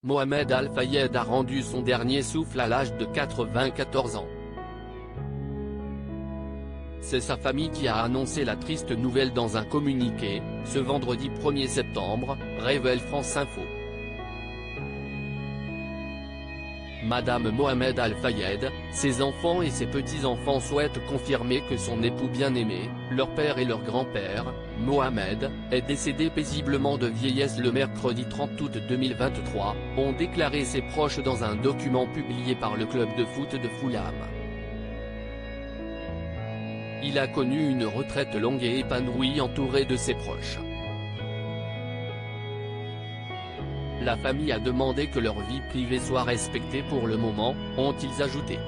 Mohamed Al Fayed a rendu son dernier souffle à l'âge de 94 ans. C'est sa famille qui a annoncé la triste nouvelle dans un communiqué, ce vendredi 1er septembre, révèle France Info. Madame Mohamed Al Fayed, ses enfants et ses petits-enfants souhaitent confirmer que son époux bien-aimé, leur père et leur grand-père, Mohamed, est décédé paisiblement de vieillesse le mercredi 30 août 2023, ont déclaré ses proches dans un document publié par le club de foot de Fulham. Il a connu une retraite longue et épanouie entouré de ses proches. La famille a demandé que leur vie privée soit respectée pour le moment, ont-ils ajouté.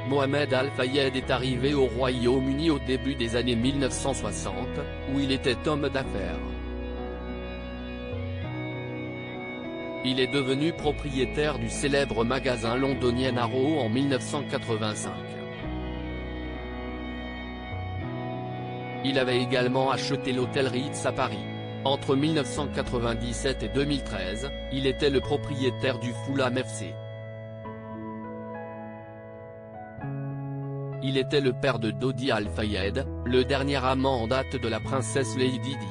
Mohamed Al Fayed est arrivé au Royaume-Uni au début des années 1960, où il était homme d'affaires. Il est devenu propriétaire du célèbre magasin londonien Harrods en 1985. Il avait également acheté l'hôtel Ritz à Paris. Entre 1997 et 2013, il était le propriétaire du Fulham FC. Il était le père de Dodi Al Fayed, le dernier amant en date de la princesse Lady Di.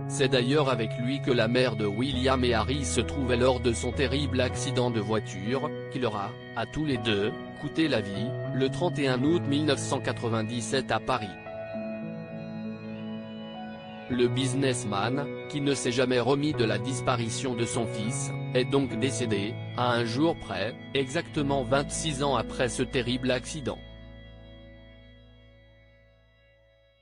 C'est d'ailleurs avec lui que la mère de William et Harry se trouvait lors de son terrible accident de voiture, qui leur a, à tous les deux, coûté la vie, le 31 août 1997 à Paris. Le businessman, qui ne s'est jamais remis de la disparition de son fils, est donc décédé, à un jour près, exactement 26 ans après ce terrible accident.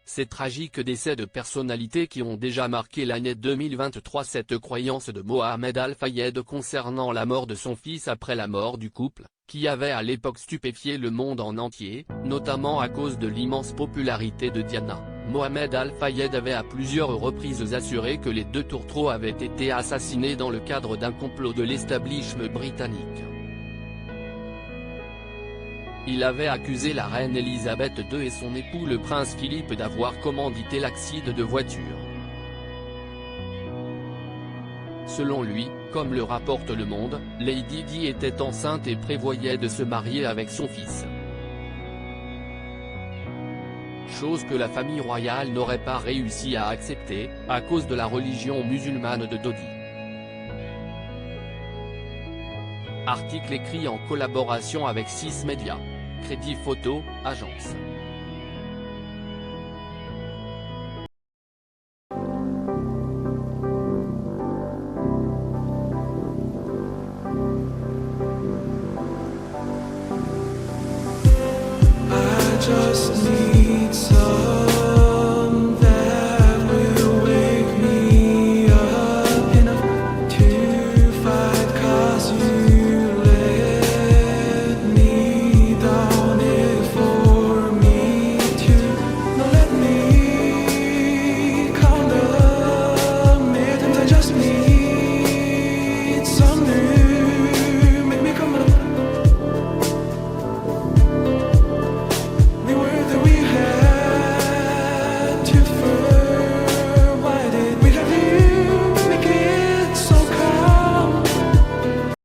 Ces tragiques décès de personnalités qui ont déjà marqué l'année 2023. Cette croyance de Mohamed Al Fayed concernant la mort de son fils après la mort du couple, qui avait à l'époque stupéfié le monde en entier, notamment à cause de l'immense popularité de Diana. Mohamed Al Fayed avait à plusieurs reprises assuré que les deux tourtereaux avaient été assassinés dans le cadre d'un complot de l'establishment britannique. Il avait accusé la reine Elisabeth II et son époux le prince Philippe d'avoir commandité l'accident de voiture. Selon lui, comme le rapporte Le Monde, Lady Di était enceinte et prévoyait de se marier avec son fils. Chose que la famille royale n'aurait pas réussi à accepter, à cause de la religion musulmane de Dodi. Article écrit en collaboration avec 6 médias. Crédit Photo, agence. I just need